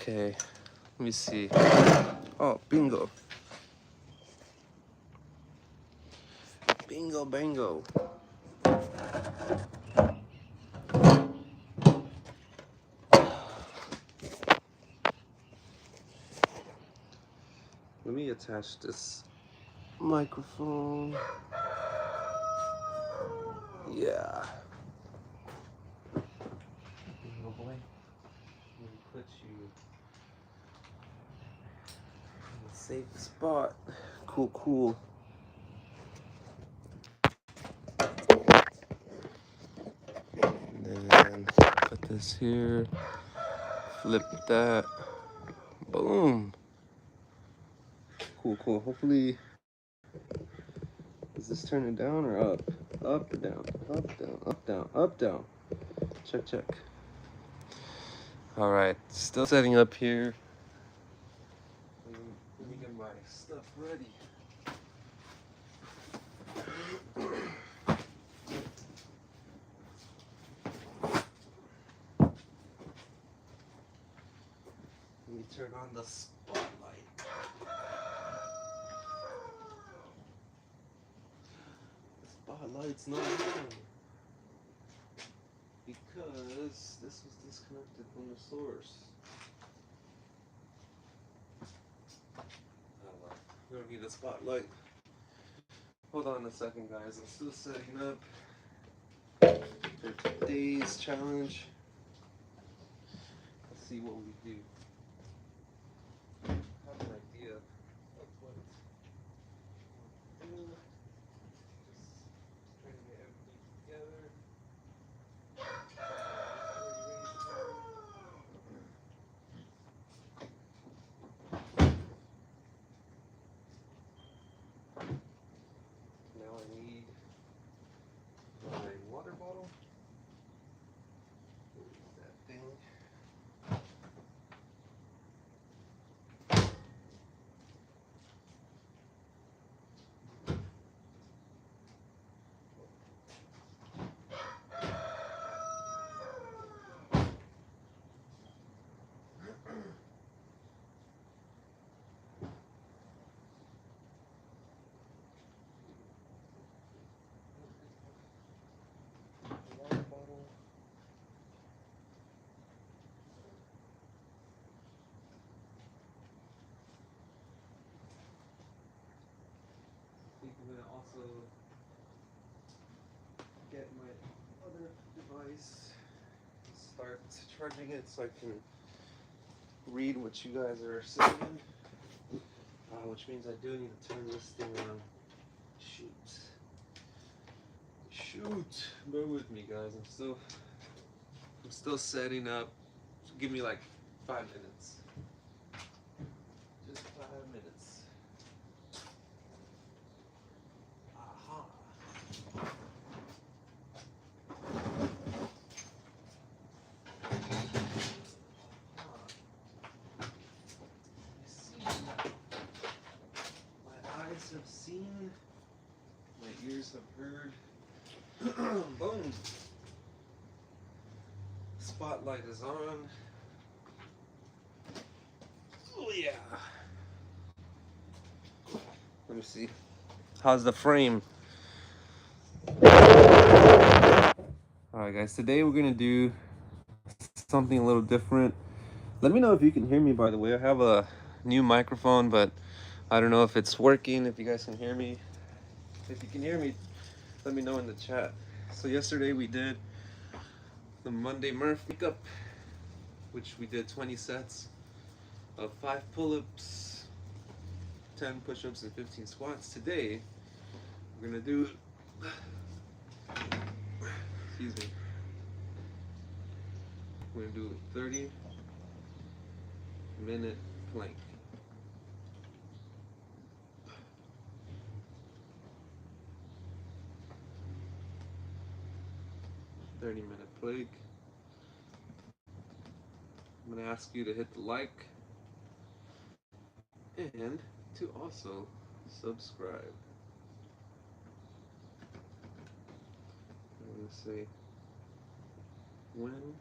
Okay, let me see. Oh, bingo. Bingo, bango. Let me attach this microphone. Yeah. Oh boy. Let me put you in a safe spot. Cool, cool. And then put this here. Flip that. Boom. Cool, cool. Hopefully, is this turning down or up? Up, down, up, down, up, down, up, down. Check, check. All right, still setting up here. Let me get my stuff ready. Let me turn on the spotlight. The spotlight's not on because this was disconnected from the source. Oh well, we don't need a spotlight. Hold on a second, guys. I'm still setting up for today's challenge. Let's see what we do. I have an idea of what we'll do. Just trying to get everything together. Now I need my water bottle. Where is that thing? Water bottle. I think I'm gonna also get my other device, start charging it so I can read what you guys are saying. Which means I do need to turn this thing on. Shoot. Shoot. Bear with me, guys. I'm still setting up. So give me like 5 minutes. Just 5 minutes. Aha. My eyes have seen. My ears have heard. Boom. Spotlight is on. Oh yeah. Let me see. How's the frame? Alright guys, today we're gonna do something a little different. Let me know if you can hear me, by the way. I have a new microphone, but I don't know if it's working, if you guys can hear me. If you can hear me, let me know in the chat. So yesterday we did the Monday Murph makeup, which we did 20 sets of 5 pull-ups, 10 push-ups, and 15 squats. Today, we're gonna do, excuse me, we're gonna do a 30-minute plank. Plank. I'm gonna ask you to hit the like and to also subscribe. I'm gonna say when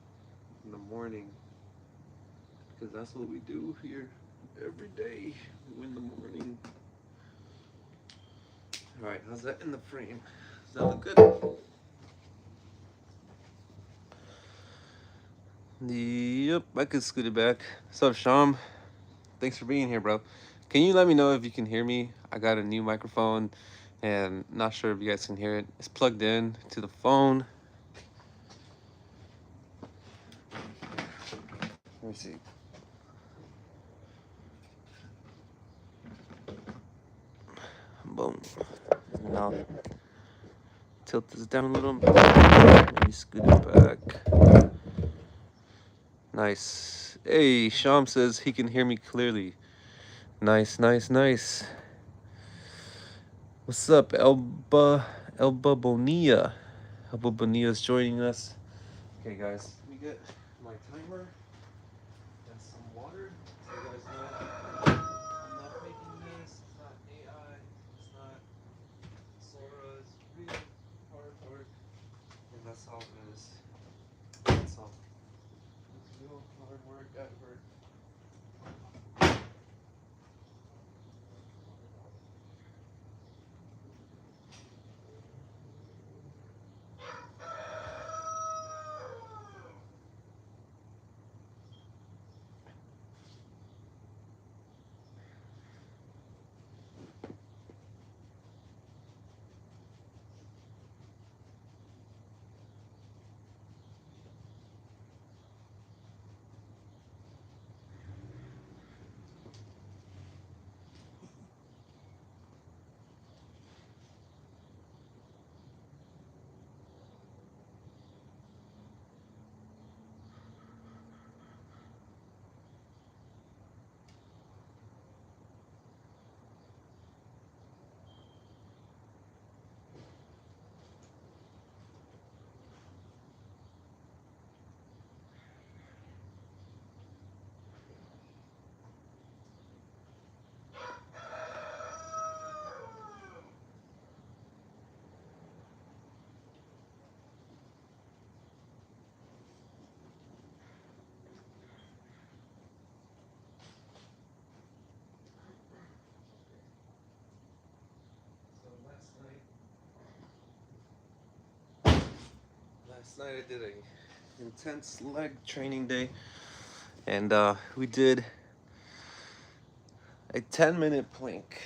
in the morning because that's what we do here every day in the morning. All right, how's that in the frame? Does that look good? Yep, I could scoot it back. What's up, Sham? Thanks for being here, bro. Can you let me know if you can hear me? I got a new microphone and not sure if you guys can hear it. It's plugged in to the phone. Let me see. Boom. And I'll tilt this down a little. Maybe scoot it back. Nice. Hey, Sham says he can hear me clearly. Nice, nice, nice. What's up, Elba Bonilla? Elba Bonilla is joining us. Okay, guys, let me get my timer and some water. So you guys know I'm not faking this. It's not AI. It's not Sora. It's real hard work, and that's all it is. That's all. It's real hard work at work. So last night I did a intense leg training day, and we did a 10-minute plank.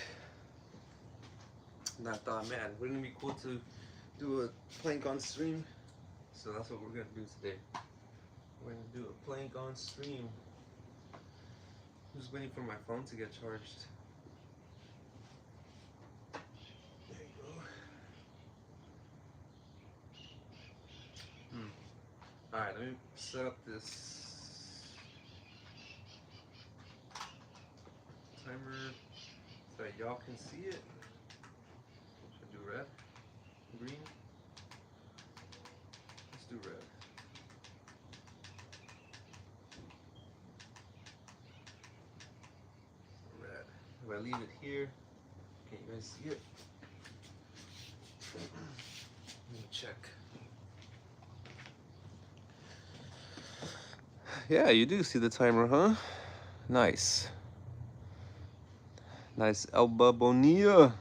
And I thought, man, wouldn't it be cool to do a plank on stream? So that's what we're gonna do today. We're gonna do a plank on stream. I'm just waiting for my phone to get charged. There you go. Alright, let me set up this timer so that y'all can see it. Should I do red? Green? Let's do red. Red. If I leave it here, can you guys see it? Let me check. Yeah, you do see the timer, huh? Nice. Nice. Elba Bonilla.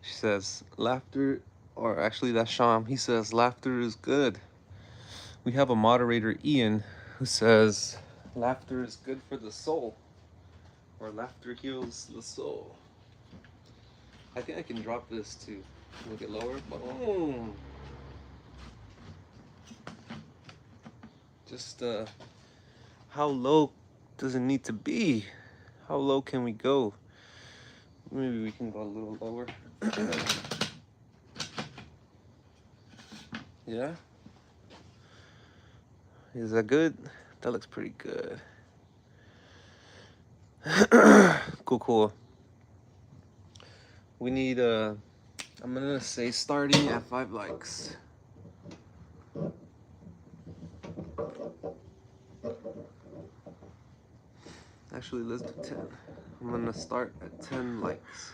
She says, laughter, or actually that's Sham. He says, laughter is good. We have a moderator, Ian, who says, laughter is good for the soul. Or laughter heals the soul. I think I can drop this to make it lower. Boom. Just how low does it need to be? How low can we go? Maybe we can go a little lower. Yeah? Is that good? That looks pretty good. Cool, cool. We need I'm gonna say starting at 5 likes. Actually, let's do 10. I'm gonna start at 10 likes.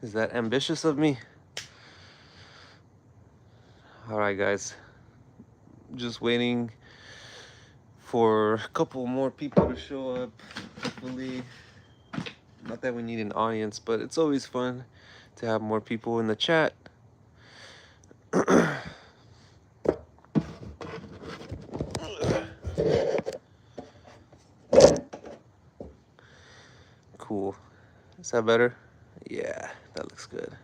Is that ambitious of me? All right, guys. Just waiting for a couple more people to show up. Hopefully, not that we need an audience, but it's always fun to have more people in the chat. Cool. Is that better? Yeah, that looks good.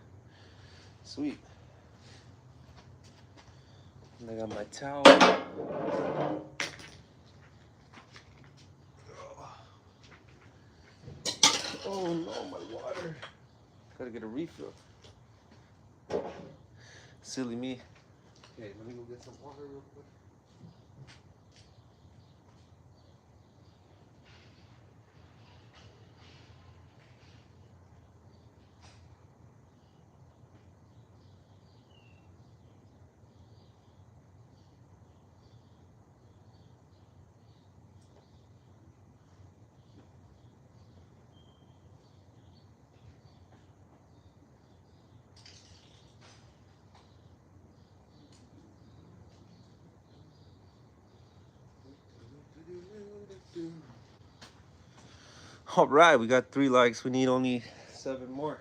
Sweet. And I got my towel. Oh no, my water. Gotta get a refill. Silly me. Okay, let me go get some water real quick. All right, we got 3 likes. We need only 7 more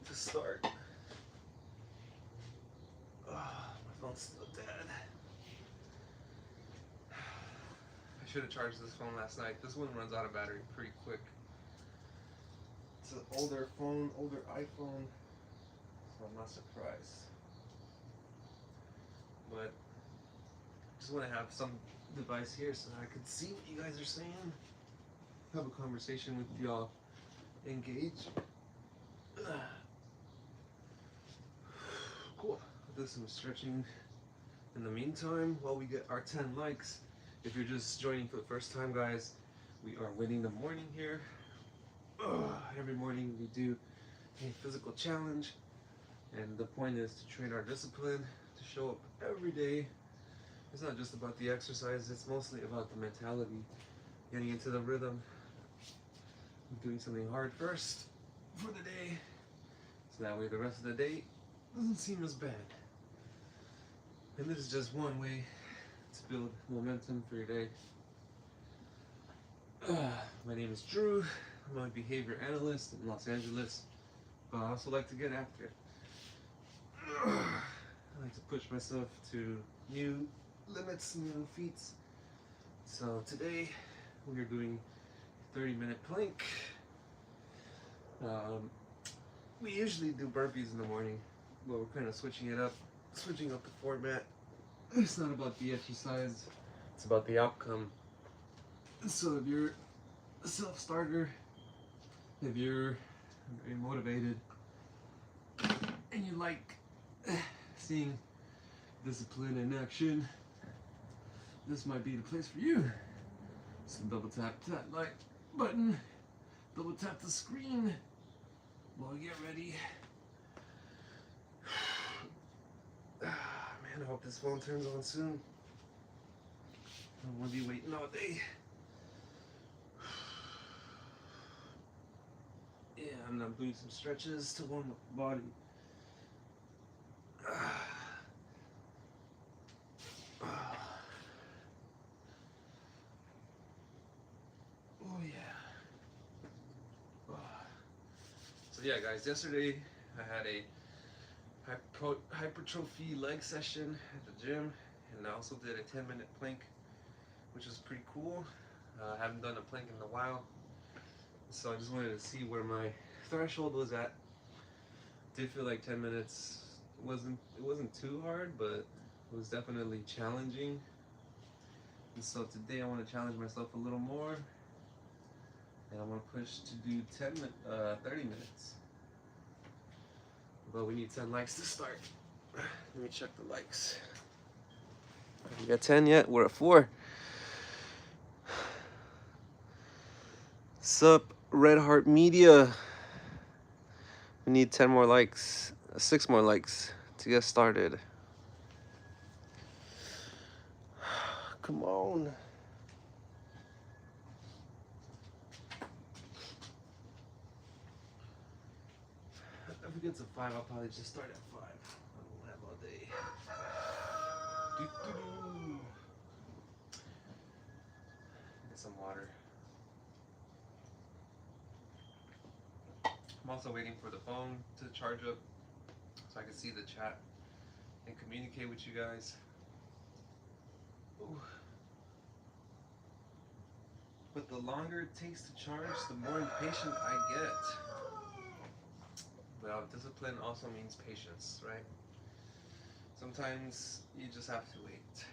to start. My phone's still dead. I should have charged this phone last night. This one runs out of battery pretty quick. It's an older phone, older iPhone, so I'm not surprised. But I just want to have some device here so I could see what you guys are saying. Have a conversation with y'all. Engage. Cool. I'll do some stretching in the meantime while we get our 10 likes. If you're just joining for the first time, guys, we are winning the morning here. Every morning we do a physical challenge, and the point is to train our discipline, to show up every day. It's not just about the exercise, it's mostly about the mentality, getting into the rhythm, doing something hard first for the day, so that way the rest of the day doesn't seem as bad. And this is just one way to build momentum for your day. My name is Drew. I'm a behavior analyst in Los Angeles, but I also like to get after it. I like to push myself to new limits, new feats. So today we are doing 30-minute plank. We usually do burpees in the morning, but we're kind of switching it up, switching up the format. It's not about the exercise, it's about the outcome. So if you're a self-starter, if you're very motivated, and you like seeing discipline in action, this might be the place for you. So double tap that like button, double tap the screen while you get ready. Man, I hope this phone turns on soon. I don't want to be waiting all day. Yeah, and I'm doing some stretches to warm up the body. Oh yeah. So yeah, guys, yesterday I had a hypertrophy leg session at the gym, and I also did a 10-minute plank, which was pretty cool. I haven't done a plank in a while, so I just wanted to see where my threshold was at. Did feel like 10 minutes it wasn't too hard, but it was definitely challenging. And so today I want to challenge myself a little more, and I want to push to do 30 minutes. But we need 10 likes to start. Let me check the likes. We got 10 yet? We're at 4. Sup, Red Heart Media. We need 10 more likes, 6 more likes to get started. Come on. If it gets a 5, I'll probably just start at 5. I don't have all day. Get some water. I'm also waiting for the phone to charge up so I can see the chat and communicate with you guys. Ooh. But the longer it takes to charge, the more impatient I get. Well, discipline also means patience, right? Sometimes you just have to wait.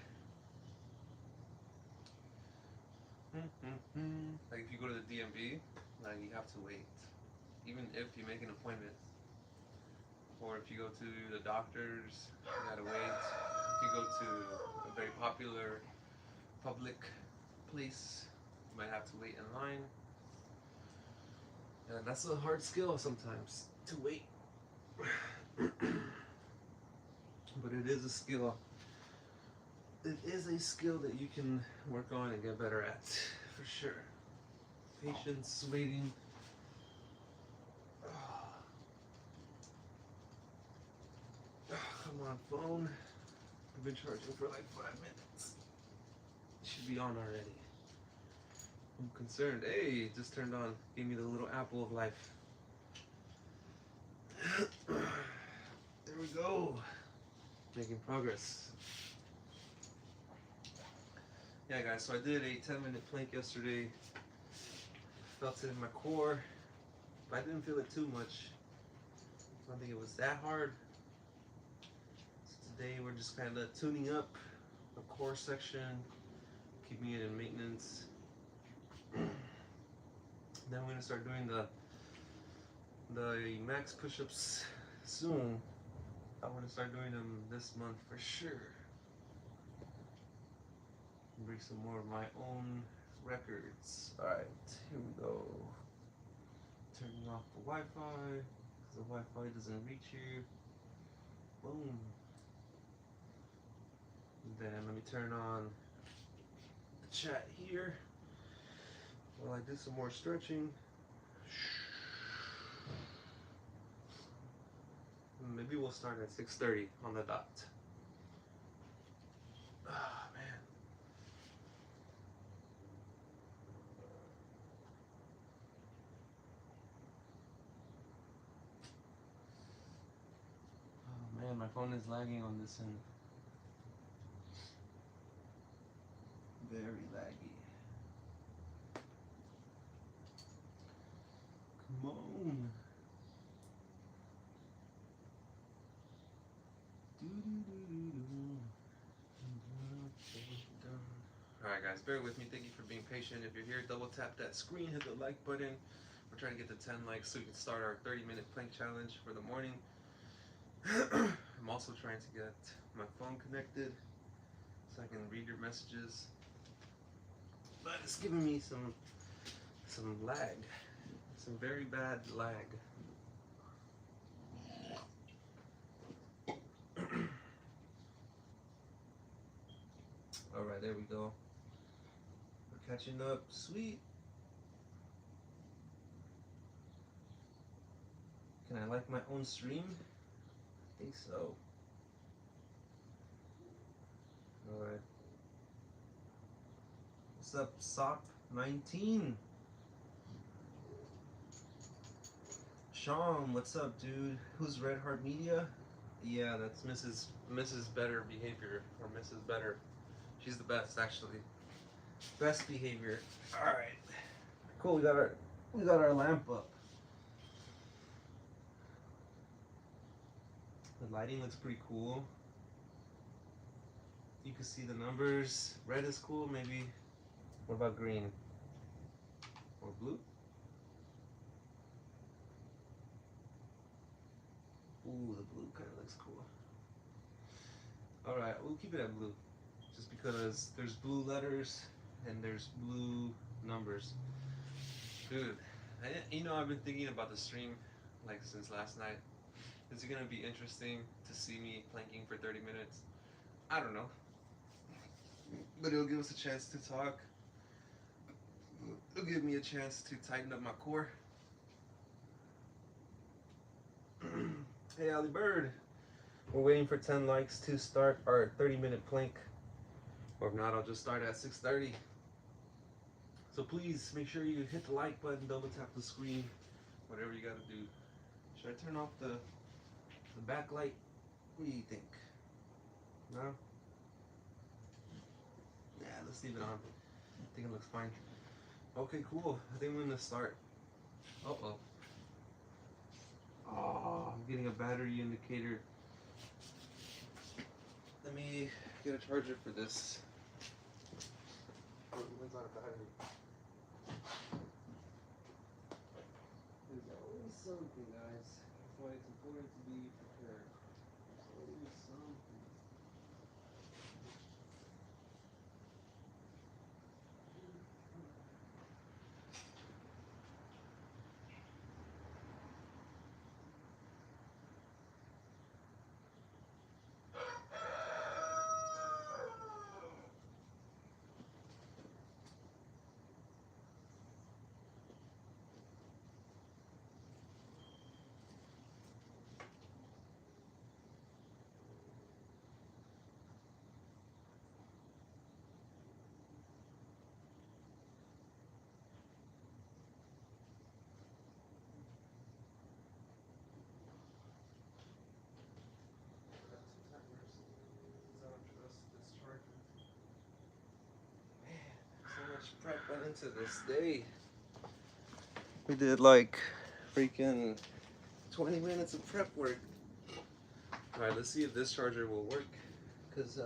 Like if you go to the DMV, like you have to wait. Even if you make an appointment. Or if you go to the doctors, you gotta wait. If you go to a very popular public place, you might have to wait in line. And that's a hard skill sometimes, to wait. But it is a skill. It is a skill that you can work on and get better at, for sure. Patience, waiting. Come on, phone. I've been charging for like 5 minutes. It should be on already. I'm concerned. Hey, it just turned on. Gave me the little apple of life. There we go. Making progress. Yeah, guys, so I did a 10-minute plank yesterday. Felt it in my core, but I didn't feel it too much. I don't think it was that hard. So today we're just kind of tuning up the core section, keeping it in maintenance. Then we're gonna start doing the max push-ups soon. I want to start doing them this month for sure. Break some more of my own records. Alright, here we go. Turning off the Wi-Fi, because the Wi-Fi doesn't reach here. Boom. And then let me turn on the chat here while I do some more stretching. Maybe we'll start at 6:30 on the dot. Ah, man. Oh man, my phone is lagging on this end. Very laggy. Come on. Alright guys, bear with me. Thank you for being patient. If you're here, double tap that screen, hit the like button. We're trying to get to 10 likes so we can start our 30-minute plank challenge for the morning. I'm also trying to get my phone connected so I can read your messages. But it's giving me some lag. Some very bad lag. Alright, there we go. We're catching up. Sweet. Can I like my own stream? I think so. Alright. What's up, SOP19? Sean, what's up, dude? Who's Red Heart Media? Yeah, that's Mrs. Better Behavior, or Mrs. Better. She's the best, actually. Best behavior. All right. Cool. We got our lamp up. The lighting looks pretty cool. You can see the numbers. Red is cool. Maybe. What about green? Or blue? Ooh, the blue kind of looks cool. All right, we'll keep it at blue, just because there's blue letters and there's blue numbers. Dude, I've been thinking about the stream like since last night. Is it gonna be interesting to see me planking for 30 minutes? I don't know, but it'll give us a chance to talk. It'll give me a chance to tighten up my core. Hey, Ali Bird, We're waiting for 10 likes to start our 30-minute plank. Or if not, I'll just start at 6:30. So please make sure you hit the like button, double tap the screen, whatever you gotta do. Should I turn off the backlight? What do you think? No? Yeah, let's leave it on. I think it looks fine. Okay, cool. I think we're gonna start. Uh-oh. Oh, I'm getting a battery indicator. Let me get a charger for this. Oh, it runs out of battery. There's always something, guys. That's why it's important to be prepared. There's always something. Prep went into this day. We did like freaking 20 minutes of prep work. Alright, let's see if this charger will work. Because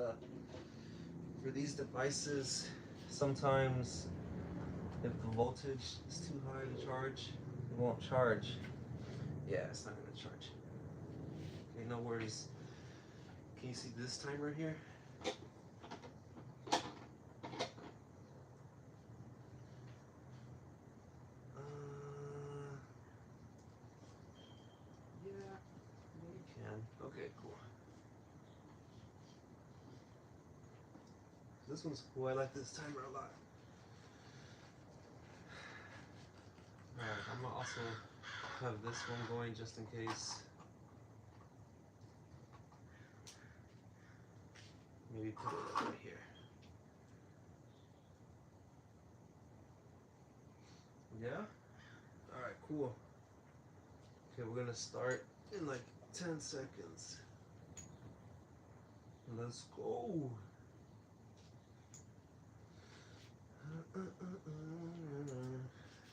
for these devices, sometimes if the voltage is too high to charge, it won't charge. Yeah, it's not going to charge. Okay, no worries. Can you see this timer here? Okay, cool. This one's cool. I like this timer a lot. Alright, I'm gonna also have this one going just in case. Maybe put it over here. Yeah? Alright, cool. Okay, we're gonna start in like 10 seconds. Let's go.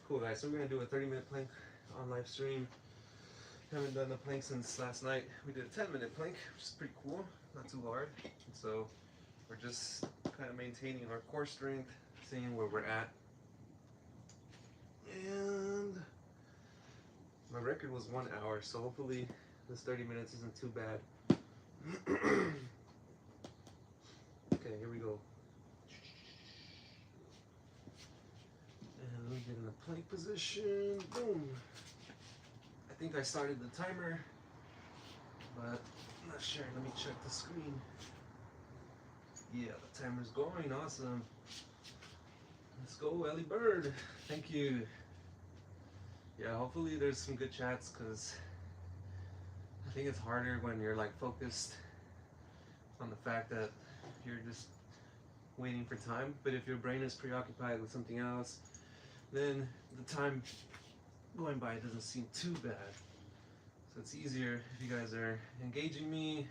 Cool, guys. So we're gonna do a 30-minute plank on live stream. Haven't done the plank since last night. We did a 10-minute plank, which is pretty cool. Not too hard. So we're just kind of maintaining our core strength, seeing where we're at. And my record was 1 hour, so hopefully this 30 minutes isn't too bad. Okay, here we go. And let me get in the plank position. Boom. I think I started the timer, but I'm not sure. Let me check the screen. Yeah, the timer's going. Awesome. Let's go, Ellie Bird. Thank you. Yeah, hopefully there's some good chats, because I think it's harder when you're like focused on the fact that you're just waiting for time. But if your brain is preoccupied with something else, then the time going by doesn't seem too bad. So it's easier if you guys are engaging me,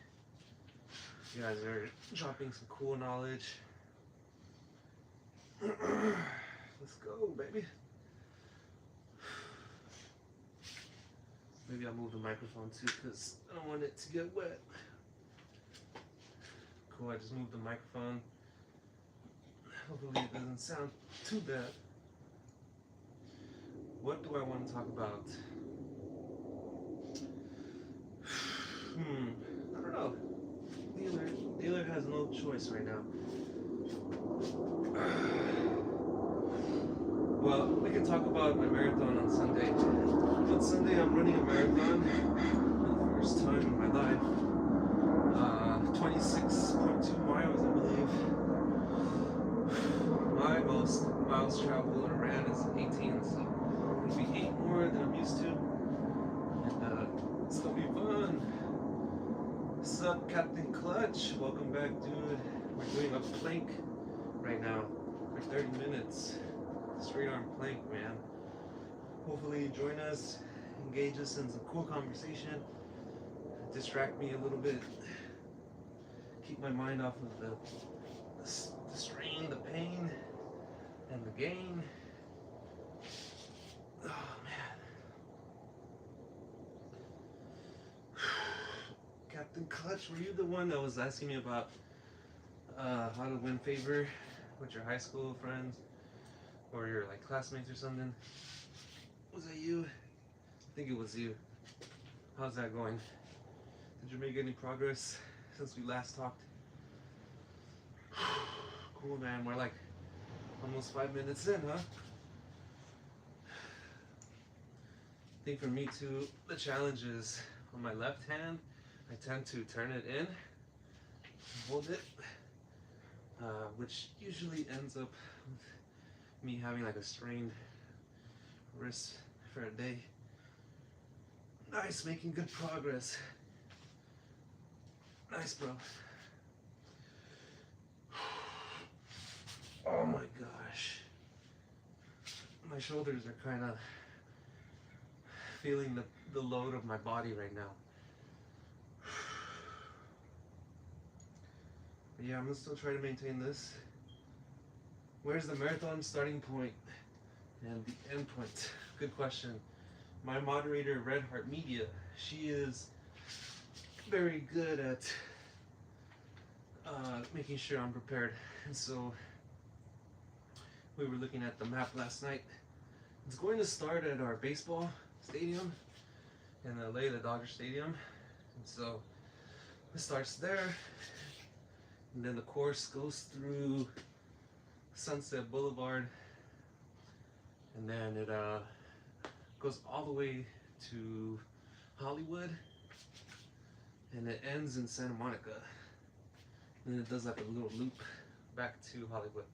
if you guys are dropping some cool knowledge. Let's go, baby. Maybe I'll move the microphone too, because I don't want it to get wet. Cool, I just moved the microphone. Hopefully it doesn't sound too bad. What do I want to talk about? I don't know. Dealer has no choice right now. Well, we can talk about my marathon on Sunday. On Sunday, I'm running a marathon for the first time in my life. 26.2 miles, I believe. My most miles traveled or ran is 18, so it'll be 8 more than I'm used to. And it's gonna be fun. So up, Captain Clutch? Welcome back, dude. We're doing a plank right now for 30 minutes. Straight arm plank, man. Hopefully you join us, engage us in some cool conversation, distract me a little bit, keep my mind off of the strain, the pain, and the gain. Oh, man. Captain Clutch, were you the one that was asking me about how to win favor with your high school friends or your like classmates or something? Was that you? I think it was you. How's that going? Did you make any progress since we last talked? Cool, man. We're like almost 5 minutes in, huh? I think for me too, the challenge is on my left hand, I tend to turn it in, hold it, which usually ends up with me having like a strained wrist for a day. Nice, making good progress. Nice, bro. Oh my gosh. My shoulders are kind of feeling the load of my body right now. But yeah, I'm gonna still try to maintain this. Where's the marathon starting point and the end point? Good question. My moderator, Red Heart Media, she is very good at making sure I'm prepared. And so we were looking at the map last night. It's going to start at our baseball stadium in LA, the Dodger Stadium. And so it starts there. And then the course goes through Sunset Boulevard. And then it goes all the way to Hollywood. And it ends in Santa Monica. And then it does like a little loop back to Hollywood.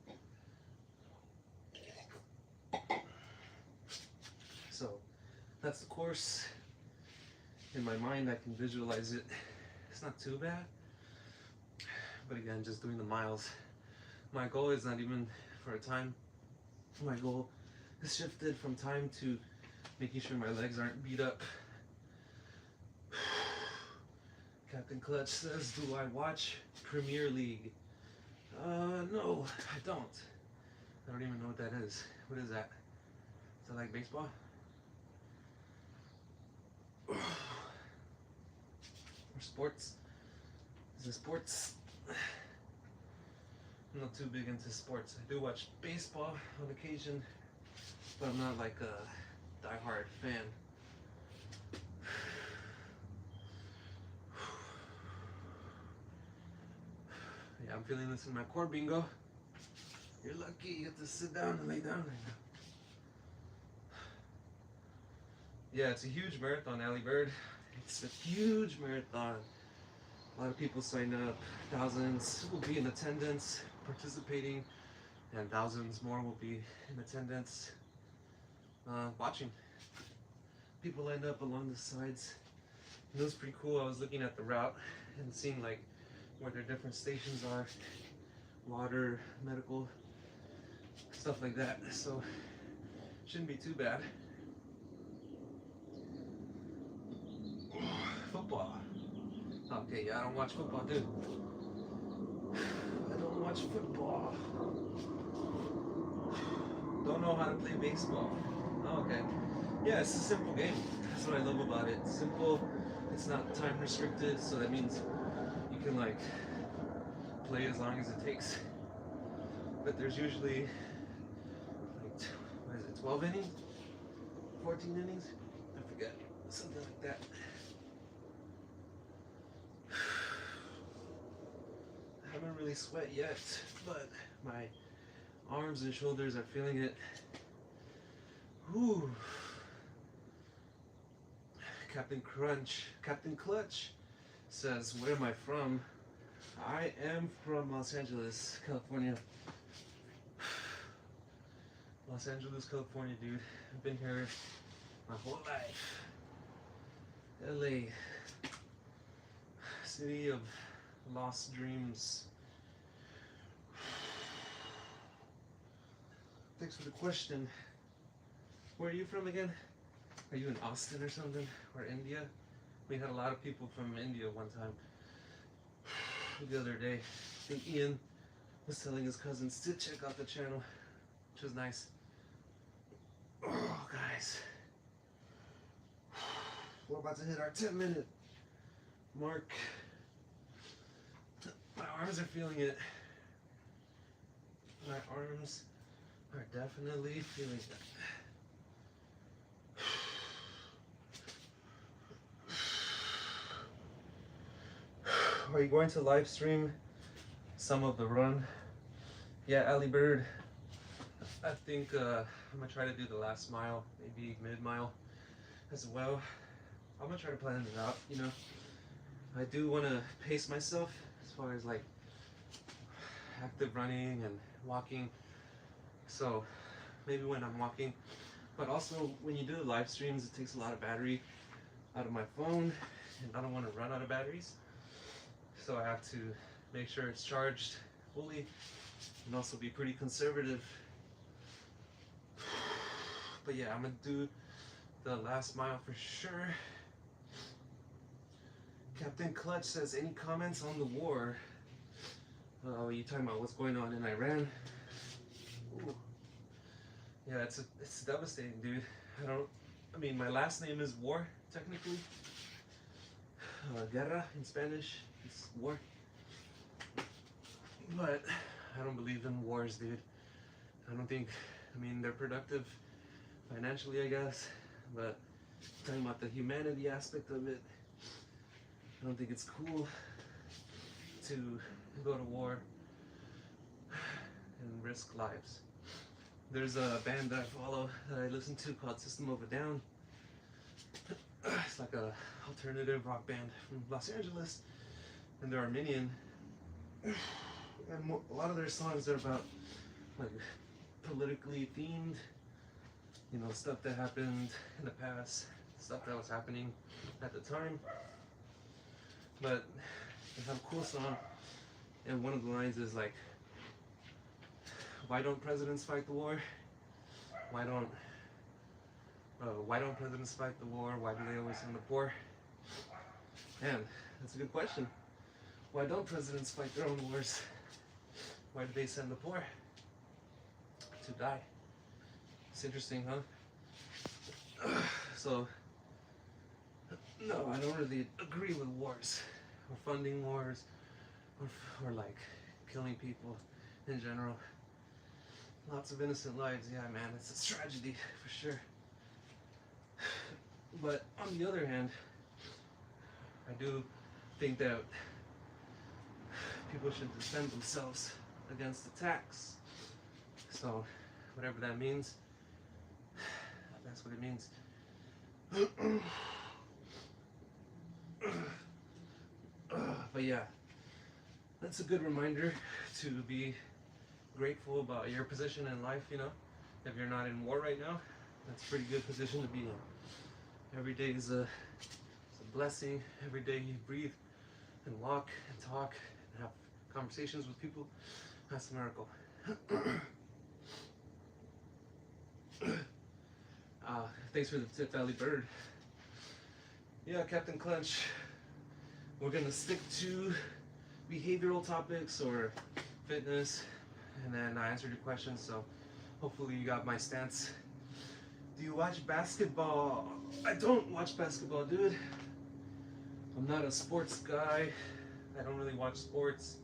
So that's the course. In my mind, I can visualize it. It's not too bad. But again, just doing the miles. My goal is not even for a time. My goal has shifted from time to making sure my legs aren't beat up. Captain Clutch says, do I watch Premier League? No, I don't. I don't even know what that is. What is that? Is that like baseball? Or sports? Is it sports? I'm not too big into sports. I do watch baseball on occasion, but I'm not like a die-hard fan. Yeah, I'm feeling this in my core, bingo. You're lucky you get to sit down and lay down right now. Yeah, it's a huge marathon, Allie Bird. It's a huge marathon. A lot of people sign up. Thousands will be in attendance, participating, and thousands more will be in attendance, watching. People lined up along the sides. And it was pretty cool. I was looking at the route and seeing like where their different stations are, water, medical, stuff like that. So shouldn't be too bad. Football. Okay, yeah, I don't watch football, dude. I don't watch football. Don't know how to play baseball. Oh, okay. Yeah, it's a simple game. That's what I love about it. It's simple. It's not time restricted, so that means you can like play as long as it takes. But there's usually like, what is it, 12 innings? 14 innings? I forget. Something like that. I haven't really sweat yet, but my arms and shoulders are feeling it. Whew. Captain Clutch says, where am I from? I am from Los Angeles, California. Los Angeles, California, dude. I've been here my whole life. LA. City of Lost Dreams. Thanks for the question. Where are you from again? Are you in Austin or something? Or India? We had a lot of people from India one time. The other day. I think Ian was telling his cousins to check out the channel, which was nice. Oh, guys. We're about to hit our 10-minute mark. My arms are feeling it. My arms are definitely feeling it. Are you going to live stream some of the run? Yeah, Ali Bird. I think I'm gonna try to do the last mile, maybe mid-mile as well. I'm gonna try to plan it out, you know. I do want to pace myself as far as like active running and walking. So maybe when I'm walking, but also when you do the live streams, it takes a lot of battery out of my phone, and I don't want to run out of batteries. So I have to make sure it's charged fully and also be pretty conservative. But yeah, I'm gonna do the last mile for sure. Captain Clutch says, any comments on the war? Oh, you talking about what's going on in Iran? Ooh. Yeah, it's devastating, dude. I mean, my last name is War, technically. Guerra in Spanish, it's war. But I don't believe in wars, dude. I mean, they're productive financially, I guess, but talking about the humanity aspect of it, I don't think it's cool to go to war and risk lives. There's a band that I follow that I listen to called System of a Down. It's like a alternative rock band from Los Angeles, and they're Armenian. And a lot of their songs are about like politically themed, you know, stuff that happened in the past, stuff that was happening at the time. But they have a cool song, and one of the lines is like, why don't presidents fight the war? Why don't presidents fight the war? Why do they always send the poor? Man, that's a good question. Why don't presidents fight their own wars? Why do they send the poor to die? It's interesting, huh? So, no, I don't really agree with wars, or funding wars, or like killing people in general. Lots of innocent lives, yeah, man, it's a tragedy for sure. But on the other hand, I do think that people should defend themselves against attacks. So, whatever that means, that's what it means. But yeah, that's a good reminder to be grateful about your position in life, you know. If you're not in war right now, that's a pretty good position to be in. Every day is a blessing. Every day you breathe and walk and talk and have conversations with people, that's a miracle. Thanks for the tip, Ali Bird. Yeah, Captain Clutch, we're gonna stick to behavioral topics or fitness, and then I answered your questions, so hopefully you got my stance. Do you watch basketball? I don't watch basketball, dude. I'm not a sports guy. I don't really watch sports.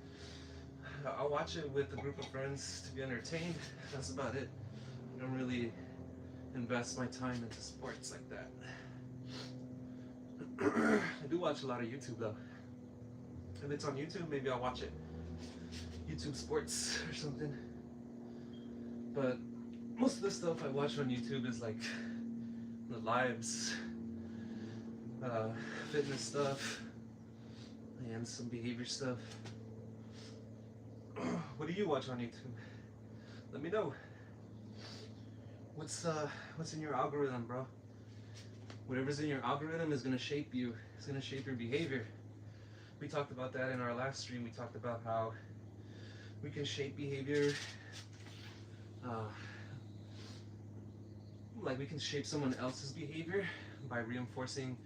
I'll watch it with a group of friends to be entertained. That's about it. I don't really invest my time into sports like that. I do watch a lot of YouTube though. If it's on YouTube, maybe I'll watch it. YouTube Sports or something. But most of the stuff I watch on YouTube is like the lives, fitness stuff, and some behavior stuff. What do you watch on YouTube? Let me know. What's in your algorithm, bro? Whatever's in your algorithm is gonna shape you. It's gonna shape your behavior. We talked about that in our last stream. We talked about how we can shape behavior, uh, like we can shape someone else's behavior by reinforcing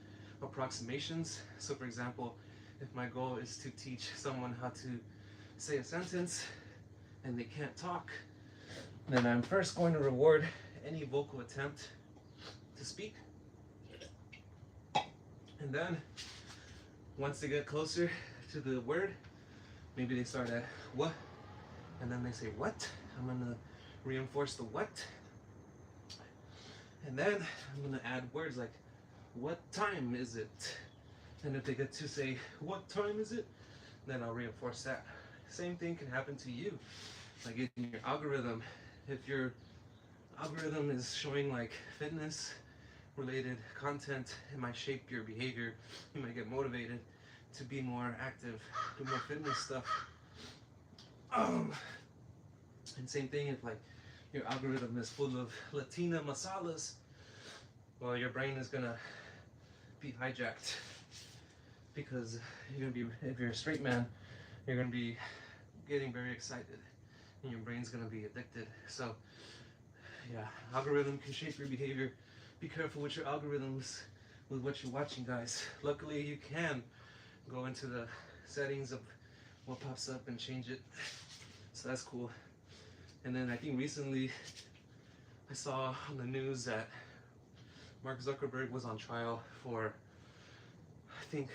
approximations. So for example, if my goal is to teach someone how to say a sentence and they can't talk, then I'm first going to reward any vocal attempt to speak. And then once they get closer to the word, maybe they start at what, and then they say what. I'm gonna reinforce the what. And then I'm gonna add words like, what time is it? And if they get to say, what time is it? Then I'll reinforce that. Same thing can happen to you. Like in your algorithm, if your algorithm is showing like fitness related content, it might shape your behavior. You might get motivated to be more active, do more fitness stuff. And same thing if like your algorithm is full of Latina masalas, well, your brain is gonna be hijacked, because you're gonna be, if you're a straight man, you're gonna be getting very excited and your brain's gonna be addicted. So yeah, algorithm can shape your behavior. Be careful with your algorithms, with what you're watching, guys. Luckily you can go into the settings of what pops up and change it, so that's cool. And then I think recently I saw on the news that Mark Zuckerberg was on trial for, I think,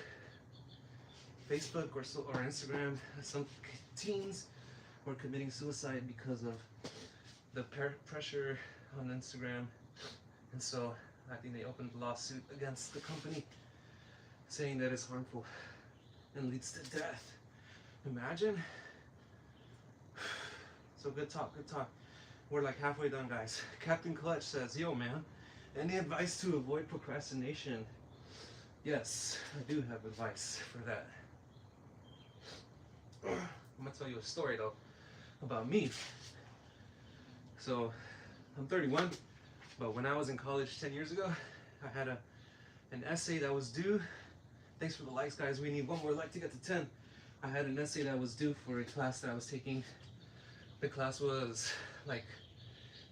Facebook or Instagram. Some teens were committing suicide because of the pressure on Instagram, and so I think they opened a lawsuit against the company, saying that it's harmful and leads to death. Imagine. So good talk, good talk. We're like halfway done, guys. Captain Clutch says, yo man, any advice to avoid procrastination? Yes, I do have advice for that. I'm gonna tell you a story though about me. So I'm 31, but when I was in college 10 years ago, I had an essay that was due. Thanks for the likes, guys. We need one more like to get to 10. I had an essay that was due for a class that I was taking. The class was like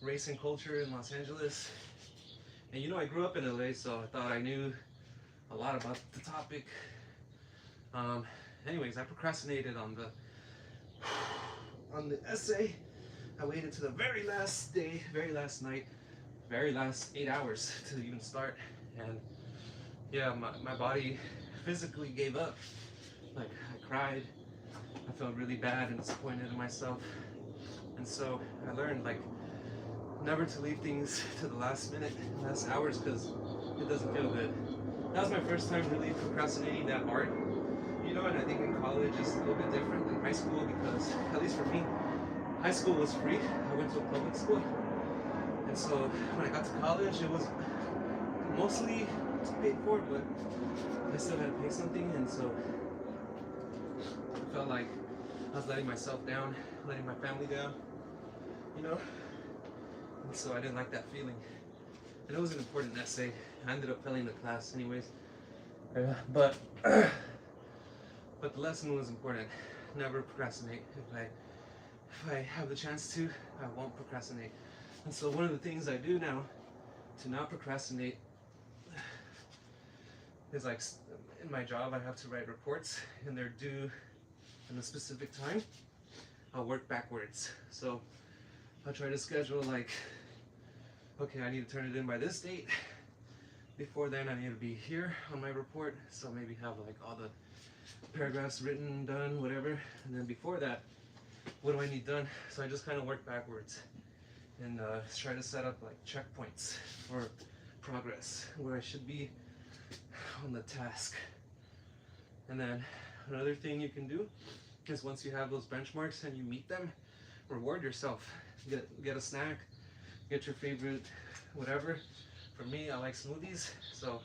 race and culture in Los Angeles. And you know, I grew up in LA, so I thought I knew a lot about the topic. Anyways, I procrastinated on the essay. I waited to the very last day, very last night, very last 8 hours to even start. And yeah, my body physically gave up. Like, I cried. I felt really bad and disappointed in myself. And so I learned, like, never to leave things to the last minute, last hours, because it doesn't feel good. That was my first time really procrastinating that hard. You know, and I think in college is a little bit different than high school, because, at least for me, high school was free. I went to a public school. And so when I got to college, it was mostly paid for, but I still had to pay something. And so I felt like I was letting myself down, letting my family down, you know? And so I didn't like that feeling. And it was an important essay. I ended up failing the class anyways. But the lesson was important. Never procrastinate. If I have the chance to, I won't procrastinate. And so one of the things I do now to not procrastinate is, like, in my job I have to write reports and they're due in a specific time. I'll work backwards. So I'll try to schedule, like, okay, I need to turn it in by this date. Before then I need to be here on my report, so maybe have like all the paragraphs written, done, whatever. And then before that, what do I need done? So I just kind of work backwards and try to set up like checkpoints for progress, where I should be on the task. And then another thing you can do is, once you have those benchmarks and you meet them, reward yourself. Get a snack, get your favorite whatever. For me, I like smoothies, so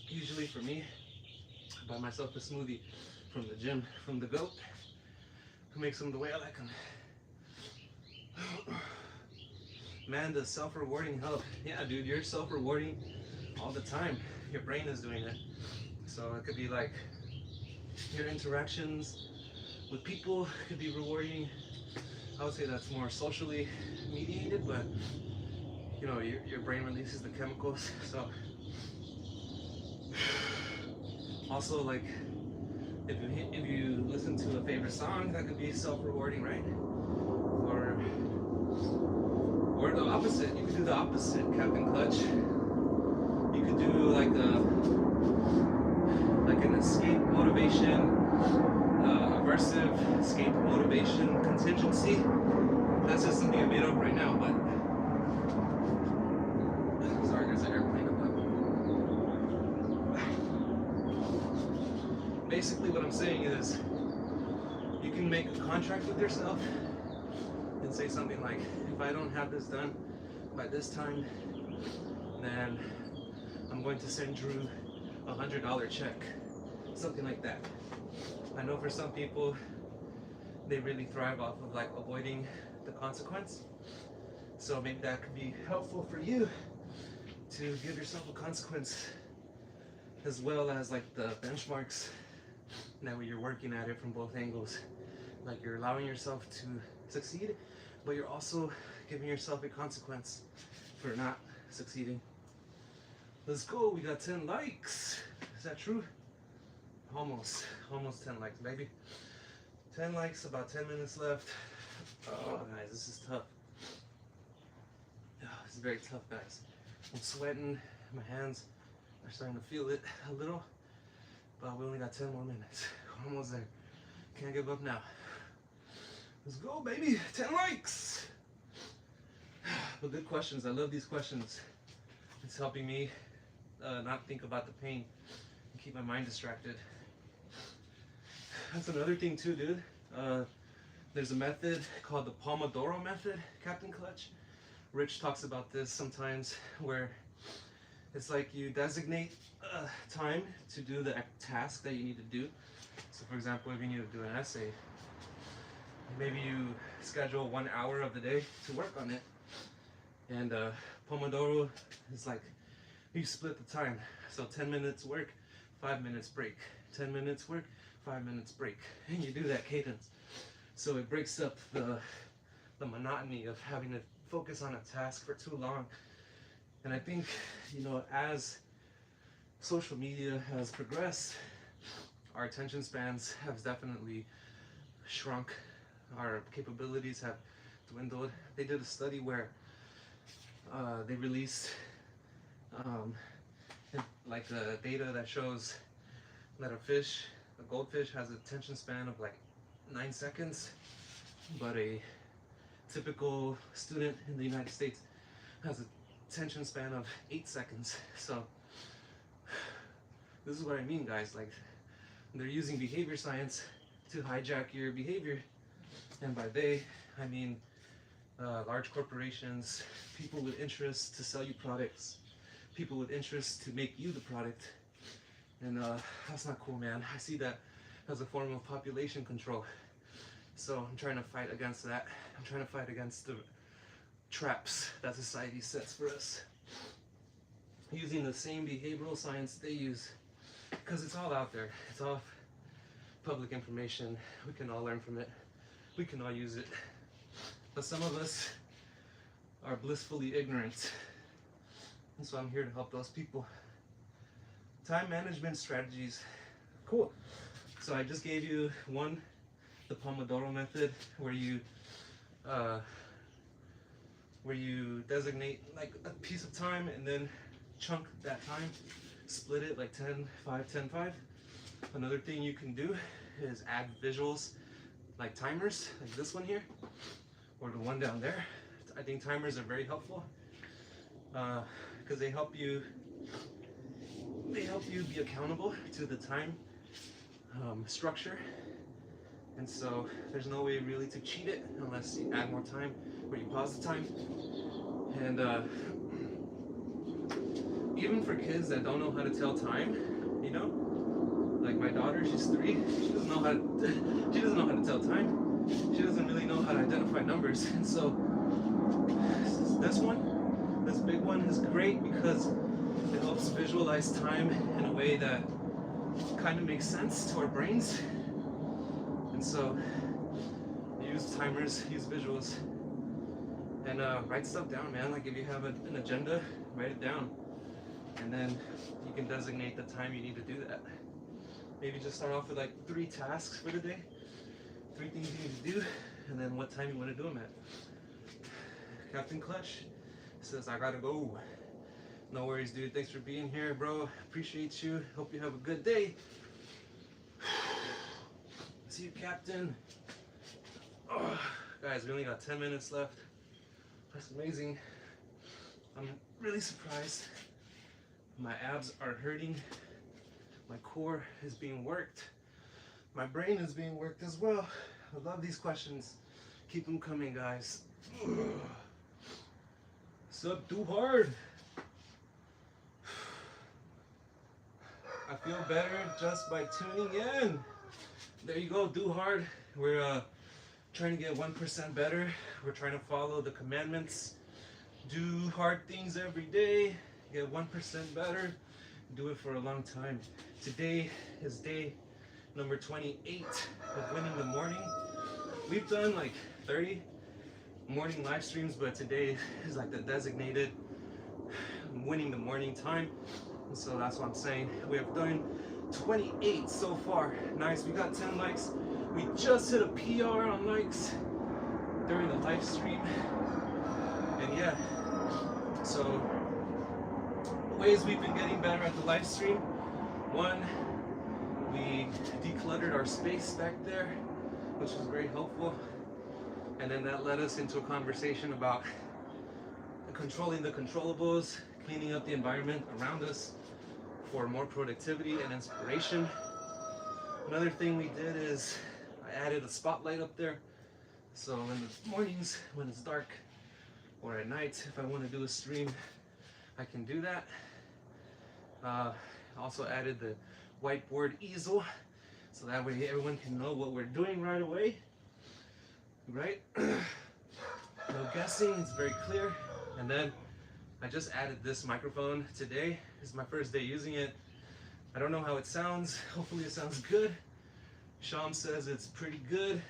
usually for me, I buy myself a smoothie from the gym, from the goat, who makes them the way I like them. Man, does self-rewarding help? Yeah, dude, you're self-rewarding all the time. Your brain is doing it. So it could be like your interactions with people could be rewarding. I would say that's more socially mediated, but you know, your brain releases the chemicals. So also, like, if you listen to a favorite song, that could be self-rewarding, right? Or the opposite. You could do the opposite, Captain Clutch. You could do like an escape motivation, aversive escape motivation contingency. That's just something I made up right now, but sorry, there's an airplane above. Basically, what I'm saying is, you can make a contract with yourself and say something like, if I don't have this done by this time, then I'm going to send Drew $100 check, something like that. I know for some people, they really thrive off of like avoiding the consequence. So maybe that could be helpful for you to give yourself a consequence, as well as like the benchmarks. Now you're working at it from both angles. Like you're allowing yourself to succeed, but you're also giving yourself a consequence for not succeeding. Let's go, we got 10 likes. Is that true? Almost 10 likes, baby. 10 likes, about 10 minutes left. Oh, guys, this is tough. Oh, this is very tough, guys. I'm sweating, my hands are starting to feel it a little, but we only got 10 more minutes. We're almost there. Can't give up now. Let's go, baby. 10 likes. But good questions. I love these questions. It's helping me not think about the pain and keep my mind distracted. That's another thing too, dude. There's a method called the Pomodoro method, Captain Clutch. Rich talks about this sometimes, where it's like you designate time to do the task that you need to do. So for example, if you need to do an essay, maybe you schedule 1 hour of the day to work on it. And Pomodoro is like, you split the time. So 10 minutes work, 5 minutes break. 10 minutes work, 5 minutes break. And you do that cadence. So it breaks up the monotony of having to focus on a task for too long. And I think, you know, as social media has progressed, our attention spans have definitely shrunk. Our capabilities have dwindled. They did a study where they released like the data that shows that a goldfish has an attention span of like 9 seconds, but a typical student in the United States has an attention span of 8 seconds. So this is what I mean, guys. Like, they're using behavior science to hijack your behavior. And by they, I mean large corporations, people with interest to sell you products, people with interest to make you the product. And that's not cool, man. I see that as a form of population control. So I'm trying to fight against that. I'm trying to fight against the traps that society sets for us, using the same behavioral science they use, because it's all out there. It's all public information. We can all learn from it. We can all use it. But some of us are blissfully ignorant. And so I'm here to help those people. Time management strategies. Cool. So I just gave you one, the Pomodoro method, where you designate like a piece of time and then chunk that time, split it like 10, 5, 10, 5. Another thing you can do is add visuals like timers, like this one here, or the one down there. I think timers are very helpful because they help you be accountable to the time structure. And so there's no way really to cheat it unless you add more time or you pause the time. And even for kids that don't know how to tell time, you know, like my daughter, she's 3. She doesn't know how to tell time. She doesn't really know how to identify numbers. And so this big one is great because it helps visualize time in a way that kind of makes sense to our brains. And so use timers, use visuals, and write stuff down, man. Like if you have an agenda, write it down. And then you can designate the time you need to do that. Maybe just start off with like 3 tasks for the day, 3 things you need to do, and then what time you want to do them at. Captain Clutch says, I gotta go. No worries, dude. Thanks for being here, bro. Appreciate you. Hope you have a good day. See you, Captain. Oh, guys, we only got 10 minutes left. That's amazing. I'm really surprised. My abs are hurting. My core is being worked. My brain is being worked as well. I love these questions. Keep them coming, guys. Sup, too hard. I feel better just by tuning in. There you go, do hard. We're trying to get 1% better. We're trying to follow the commandments. Do hard things every day. Get 1% better. Do it for a long time. Today is day number 28 of Winning the Morning. We've done like 30 morning live streams, but today is like the designated Winning the Morning time. And so that's what I'm saying. We have done 28 so far. Nice, we got 10 likes. We just hit a PR on likes during the live stream. And yeah, so ways we've been getting better at the live stream. 1, we decluttered our space back there, which was very helpful. And then that led us into a conversation about controlling the controllables, cleaning up the environment around us for more productivity and inspiration. Another thing we did is I added a spotlight up there. So in the mornings when it's dark or at night, if I want to do a stream, I can do that. Also added the whiteboard easel, so that way everyone can know what we're doing right away. Right? No guessing, it's very clear. And then I just added this microphone today. This is my first day using it. I don't know how it sounds. Hopefully it sounds good. Sham says it's pretty good.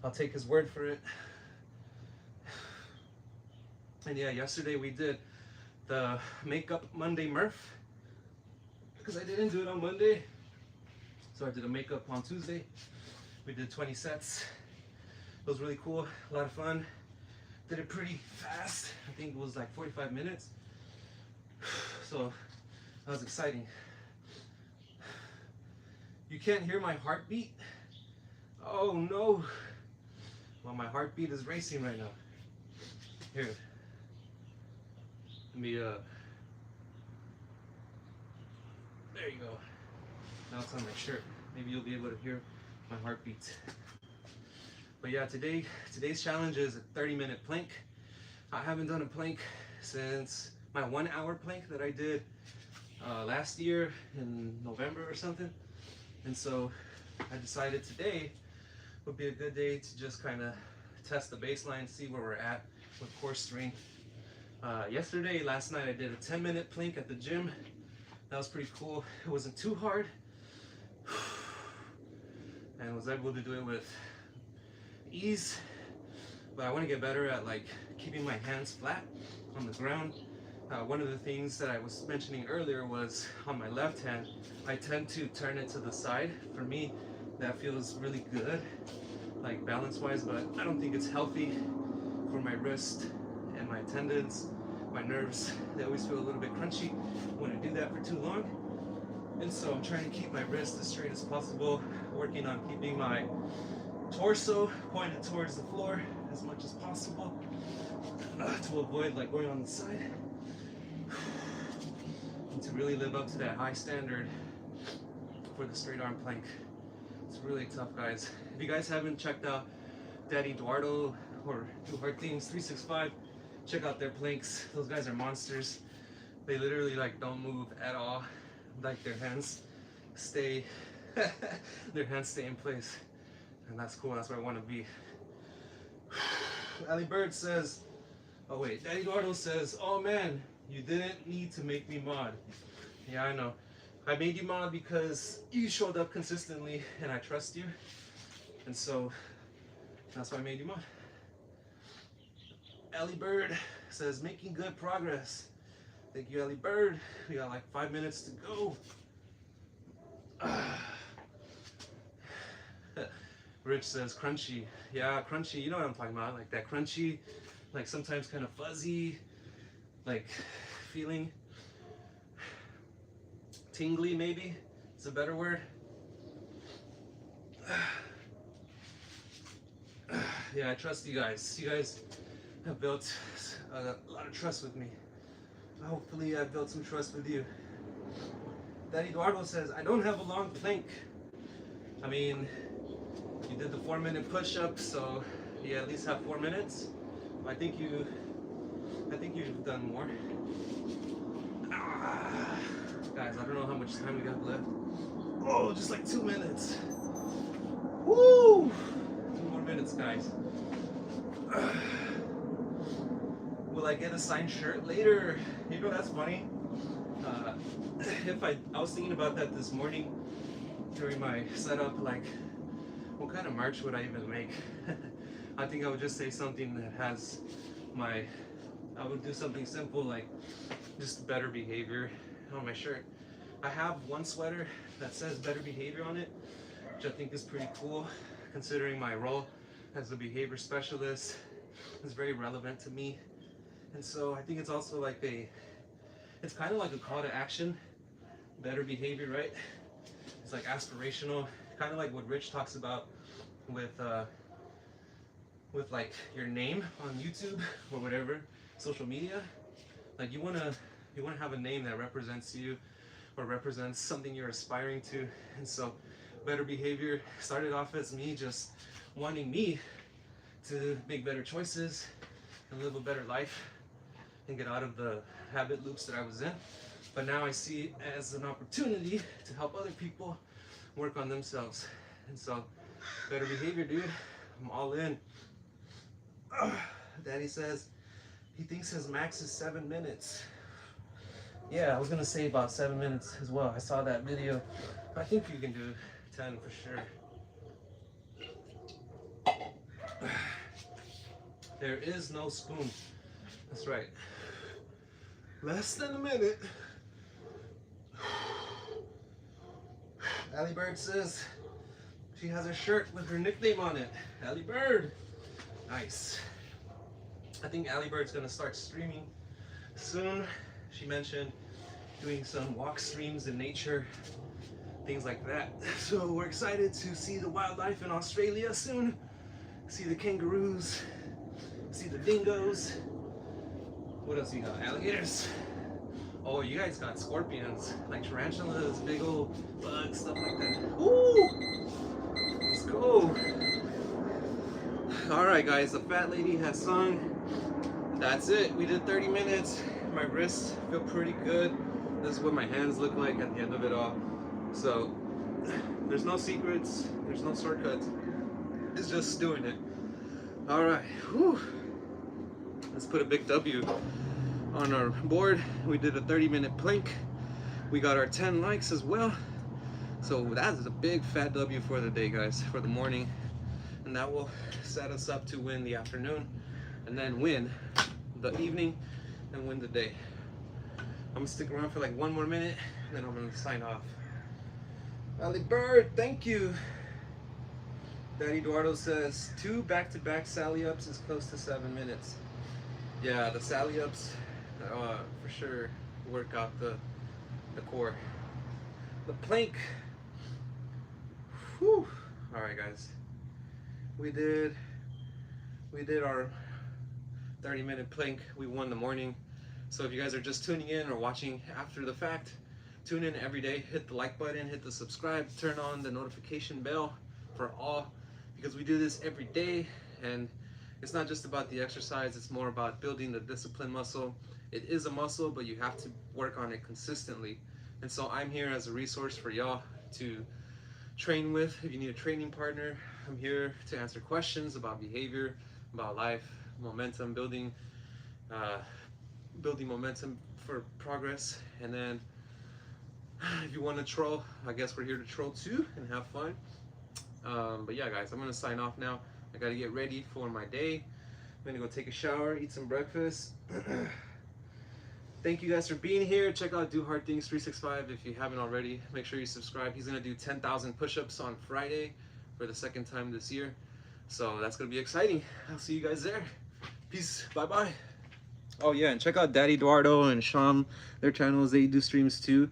I'll take his word for it. And yeah, yesterday we did the Makeup Monday Murph, because I didn't do it on Monday. So I did a makeup on Tuesday. We did 20 sets. It was really cool, a lot of fun. Did it pretty fast. I think it was like 45 minutes. So that was exciting. You can't hear my heartbeat? Oh no. Well, my heartbeat is racing right now. Here. Let me, there you go. Now it's on my shirt. Maybe you'll be able to hear my heartbeat. But yeah, today's challenge is a 30-minute plank. I haven't done a plank since my 1-hour plank that I did last year in November or something. And so I decided today would be a good day to just kind of test the baseline, see where we're at with core strength. Last night I did a 10-minute plank at the gym. That was pretty cool. It wasn't too hard. And was able to do it with ease. But I want to get better at like keeping my hands flat on the ground. One of the things that I was mentioning earlier was on my left hand, I tend to turn it to the side. For me, that feels really good, like balance-wise, but I don't think it's healthy for my wrist and my tendons, my nerves. They always feel a little bit crunchy when I do that for too long. And so I'm trying to keep my wrist as straight as possible, working on keeping my torso pointed towards the floor as much as possible to avoid like going on the side, and to really live up to that high standard for the straight arm plank. It's really tough, guys. If you guys haven't checked out Daddy Eduardo or Do Hard Things 365, check out their planks. Those guys are monsters. They literally like don't move at all. Like their hands stay in place. And that's cool, that's where I want to be. Ali Bird says, oh wait, Daddy Eduardo says, oh man, you didn't need to make me mod. Yeah, I know. I made you mod because you showed up consistently and I trust you. And so that's why I made you mod. Ellie Bird says, making good progress. Thank you, Ellie Bird. We got like 5 minutes to go. Rich says crunchy. Yeah, crunchy. You know what I'm talking about. Like that crunchy, like sometimes kind of fuzzy, like feeling. Tingly, maybe. It's a better word. Yeah, I trust you guys. You guys have built a lot of trust with me. Hopefully I've built some trust with you. Daddy Eduardo says, I don't have a long plank. I mean, you did the 4-minute push-up, so you at least have 4 minutes. I think you've done more. Guys, I don't know how much time we got left. Oh, just like 2 minutes. Woo! 2 more minutes, guys. Will I get a signed shirt later? You know, that's funny. I was thinking about that this morning during my setup, like, what kind of merch would I even make? I think I would just say something that has I would do something simple like just better behavior on my shirt. I have one sweater that says better behavior on it, which I think is pretty cool considering my role as a behavior specialist. It's very relevant to me. And so I think it's also like it's kind of like a call to action, better behavior, right? It's like aspirational, kind of like what Rich talks about with like your name on YouTube or whatever, social media. Like you wanna have a name that represents you or represents something you're aspiring to. And so better behavior started off as me just wanting me to make better choices and live a better life and get out of the habit loops that I was in. But now I see it as an opportunity to help other people work on themselves. And so better behavior, dude. I'm all in. Daddy says he thinks his max is 7 minutes. Yeah, I was gonna say about 7 minutes as well. I saw that video. I think you can do 10 for sure. There is no spoon. That's right. Less than a minute. Allie Bird says she has a shirt with her nickname on it. Allie Bird. Nice. I think Allie Bird's gonna start streaming soon. She mentioned doing some walk streams in nature, things like that. So we're excited to see the wildlife in Australia soon. See the kangaroos, see the dingoes. What else you got? Alligators. Oh, you guys got scorpions, like tarantulas, big old bugs, stuff like that. Ooh! Let's go. All right, guys, the fat lady has sung. That's it. We did 30 minutes. My wrists feel pretty good. This is what my hands look like at the end of it all. So there's no secrets. There's no shortcuts. It's just doing it. All right. Whew. Let's put a big W on our board. We did a 30-minute plank. We got our 10 likes as well. So that is a big fat W for the day, guys, for the morning. And that will set us up to win the afternoon and then win the evening and win the day. I'm gonna stick around for like 1 more minute and then I'm gonna sign off. Allie Bird, thank you. Daddy Eduardo says 2 back-to-back Sally ups is close to 7 minutes. Yeah, the Sally ups for sure work out the core. The plank. Whew. All right, guys. We did our 30-minute plank. We won the morning. So if you guys are just tuning in or watching after the fact, tune in every day, hit the like button, hit the subscribe, turn on the notification bell for all, because we do this every day. And it's not just about the exercise, it's more about building the discipline muscle. It is a muscle, but you have to work on it consistently. And so I'm here as a resource for y'all to train with. If you need a training partner, I'm here to answer questions about behavior, about life, momentum, building momentum for progress. And then If you want to troll, I guess we're here to troll too and have fun. But yeah, guys, I'm gonna sign off now. I gotta get ready for my day. I'm gonna go take a shower, eat some breakfast. Thank you guys for being here. Check out Do Hard Things 365 if you haven't already. Make sure you subscribe. He's gonna do 10,000 push-ups on Friday for the second time this year. So that's gonna be exciting. I'll see you guys there. Peace. Bye-bye. Oh yeah, and check out Daddy Eduardo and Sean. Their channels, they do streams too.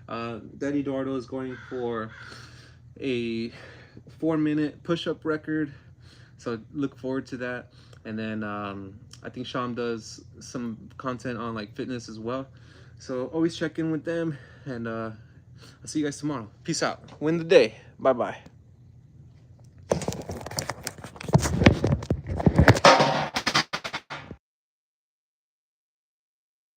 Daddy Eduardo is going for a 4-minute push-up record, so look forward to that. And then I think Sean does some content on like fitness as well, so always check in with them. And I'll see you guys tomorrow. Peace out. Win the day. Bye bye.